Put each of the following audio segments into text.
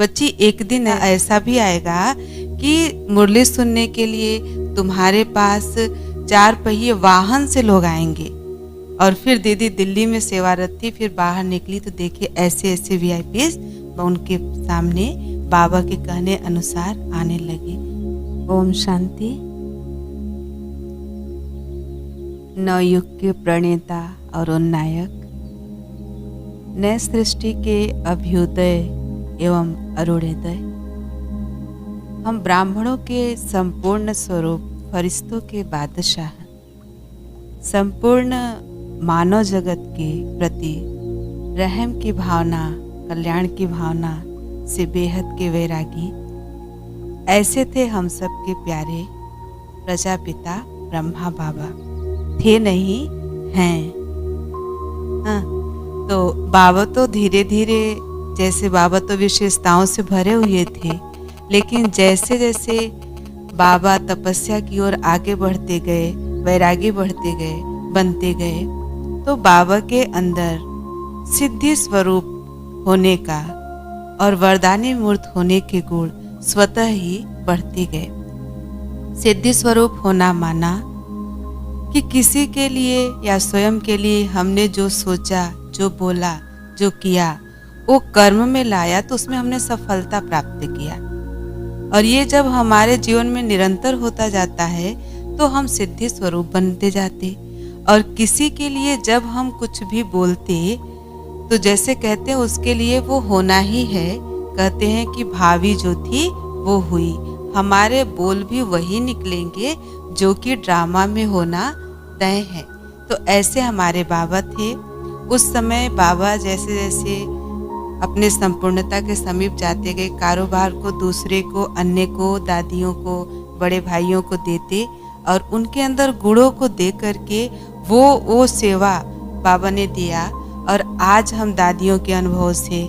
बच्ची एक दिन ऐसा भी आएगा कि मुरली सुनने के लिए तुम्हारे पास 4 पहिए वाहन से लोग आएंगे। और फिर दीदी दिल्ली में सेवारत थी, फिर बाहर निकली तो देखिए ऐसे ऐसे वीआईपीज उनके सामने बाबा के कहने अनुसार आने लगे। ओम शांति। नवयुग के प्रणेता और उन्नायक, नए सृष्टि के अभ्युदय एवं अरुणोदय, हम ब्राह्मणों के संपूर्ण स्वरूप फरिश्तों के बादशाह, संपूर्ण मानव जगत के प्रति रहम की भावना, कल्याण की भावना से बेहद के वैरागी, ऐसे थे हम सब के प्यारे प्रजापिता ब्रह्मा बाबा। थे नहीं, हैं। हाँ, तो बाबा तो धीरे धीरे, जैसे बाबा तो विशेषताओं से भरे हुए थे, लेकिन जैसे जैसे बाबा तपस्या की ओर आगे बढ़ते गए, वैरागी बढ़ते गए, बनते गए, तो बाबा के अंदर सिद्धि स्वरूप होने का और वरदानी मूर्त होने के गुण स्वतः ही बढ़ते गए। सिद्धि स्वरूप होना माना कि किसी के लिए या स्वयं के लिए हमने जो सोचा, जो बोला, जो किया, वो कर्म में लाया तो उसमें हमने सफलता प्राप्त किया। और ये जब हमारे जीवन में निरंतर होता जाता है तो हम सिद्धि स्वरूप बनते जाते। और किसी के लिए जब हम कुछ भी बोलते तो जैसे कहते हैं उसके लिए वो होना ही है। कहते हैं कि भावी जो थी वो हुई। हमारे बोल भी वही निकलेंगे जो कि ड्रामा में होना तय है। तो ऐसे हमारे बाबा थे। उस समय बाबा जैसे जैसे अपने संपूर्णता के समीप जाते गए, कारोबार को दूसरे को, अन्य को, दादियों को, बड़े भाइयों को देते और उनके अंदर गुणों को दे करके वो सेवा बाबा ने दिया। और आज हम दादियों के अनुभव से,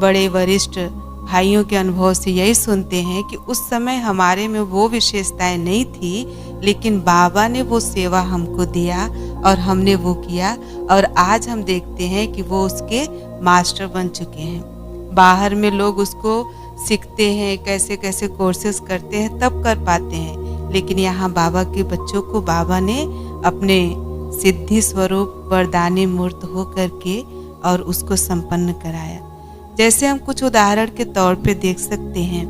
बड़े वरिष्ठ भाइयों के अनुभव से यही सुनते हैं कि उस समय हमारे में वो विशेषताएं नहीं थी, लेकिन बाबा ने वो सेवा हमको दिया और हमने वो किया। और आज हम देखते हैं कि वो उसके मास्टर बन चुके हैं। बाहर में लोग उसको सीखते हैं, कैसे कैसे कोर्सेस करते हैं तब कर पाते हैं, लेकिन यहाँ बाबा के बच्चों को बाबा ने अपने सिद्धि स्वरूप वरदानी मूर्त हो करके और उसको संपन्न कराया। जैसे हम कुछ उदाहरण के तौर पे देख सकते हैं,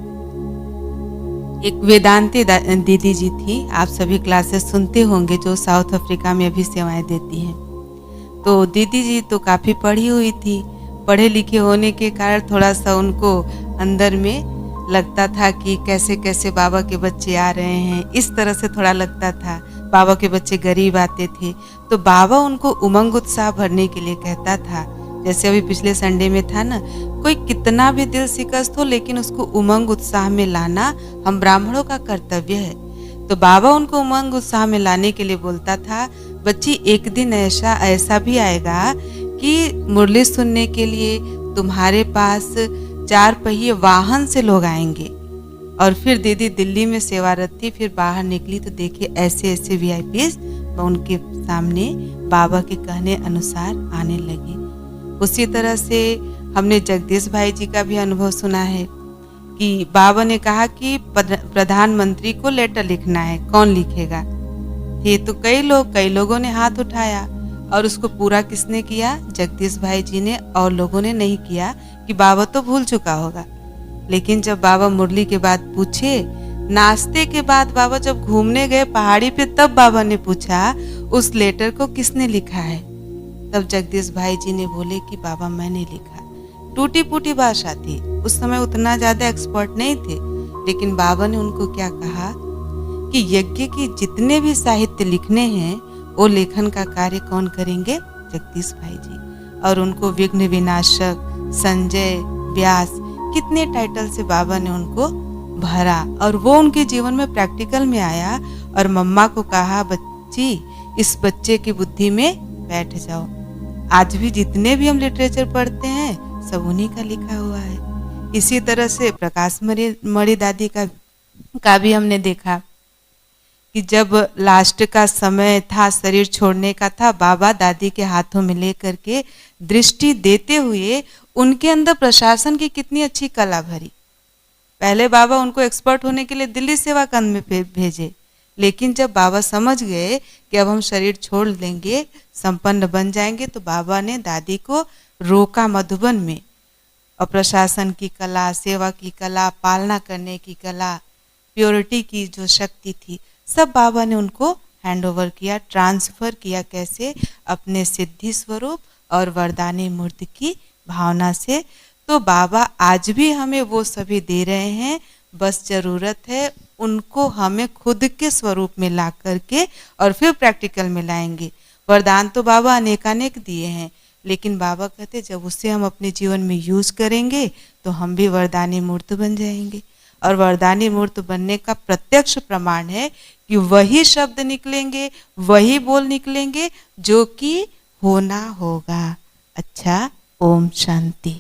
एक वेदांती दीदी जी थी, आप सभी क्लासेस सुनते होंगे, जो साउथ अफ्रीका में अभी सेवाएं देती हैं। तो दीदी जी तो काफ़ी पढ़ी हुई थी, पढ़े लिखे होने के कारण थोड़ा सा उनको अंदर में लगता था कि कैसे कैसे बाबा के बच्चे आ रहे हैं, इस तरह से थोड़ा लगता था। बाबा के बच्चे गरीब आते थे तो बाबा उनको उमंग उत्साह भरने के लिए कहता था। जैसे अभी पिछले संडे में था ना, कोई कितना भी दिल शिकस्त हो लेकिन उसको उमंग उत्साह में लाना हम ब्राह्मणों का कर्तव्य है। तो बाबा उनको उमंग उत्साह में लाने के लिए बोलता था, बच्ची एक दिन ऐसा भी आएगा कि मुरली सुनने के लिए तुम्हारे पास 4 पहिए वाहन से लोग आएंगे। और फिर दीदी दिल्ली में सेवारत थी, फिर बाहर निकली तो देखिए ऐसे ऐसे वीआईपीज उनके सामने बाबा के कहने अनुसार आने लगे। उसी तरह से हमने जगदीश भाई जी का भी अनुभव सुना है कि बाबा ने कहा कि प्रधानमंत्री को लेटर लिखना है, कौन लिखेगा? ये तो कई लोगों ने हाथ उठाया और उसको पूरा किसने किया? जगदीश भाई जी ने, और लोगों ने नहीं किया कि बाबा तो भूल चुका होगा। लेकिन जब बाबा मुरली के बाद पूछे, नाश्ते के बाद बाबा जब घूमने गए पहाड़ी पे, तब बाबा ने पूछा उस लेटर को किसने लिखा है? तब जगदीश भाई जी ने बोले कि बाबा मैंने लिखा। टूटी फूटी भाषा थी, उस समय उतना ज्यादा एक्सपर्ट नहीं थे, लेकिन बाबा ने उनको क्या कहा कि यज्ञ की जितने भी साहित्य लिखने हैं वो लेखन का कार्य कौन करेंगे? जगदीश भाई जी। और उनको विघ्न विनाशक, संजय, व्यास, कितने टाइटल से बाबा ने उनको भरा और वो उनके जीवन में प्रैक्टिकल में आया। और मम्मा को कहा, बच्ची इस बच्चे की बुद्धि में बैठ जाओ। आज भी जितने भी हम लिटरेचर पढ़ते हैं सब उन्हीं का लिखा हुआ है। इसी तरह से प्रकाश मणि दादी का भी हमने देखा कि जब लास्ट का समय था, शरीर छोड़ने का था, बाबा दादी के हाथों में लेकर के दृष्टि देते हुए उनके अंदर प्रशासन की कितनी अच्छी कला भरी। पहले बाबा उनको एक्सपर्ट होने के लिए दिल्ली सेवा कंद में भेजे, लेकिन जब बाबा समझ गए कि अब हम शरीर छोड़ देंगे, संपन्न बन जाएंगे, तो बाबा ने दादी को रोका मधुबन में। और प्रशासन की कला, सेवा की कला, पालना करने की कला, प्योरिटी की जो शक्ति थी, सब बाबा ने उनको हैंड ओवर किया, ट्रांसफ़र किया। कैसे? अपने सिद्धि स्वरूप और वरदानी मूर्ति की भावना से। तो बाबा आज भी हमें वो सभी दे रहे हैं, बस ज़रूरत है उनको हमें खुद के स्वरूप में ला करके और फिर प्रैक्टिकल में लाएंगे। वरदान तो बाबा अनेकानेक दिए हैं, लेकिन बाबा कहते जब उससे हम अपने जीवन में यूज़ करेंगे तो हम भी वरदानी मूर्त बन जाएंगे। और वरदानी मूर्त बनने का प्रत्यक्ष प्रमाण है कि वही शब्द निकलेंगे, वही बोल निकलेंगे जो कि होना होगा। अच्छा, ओम शांति।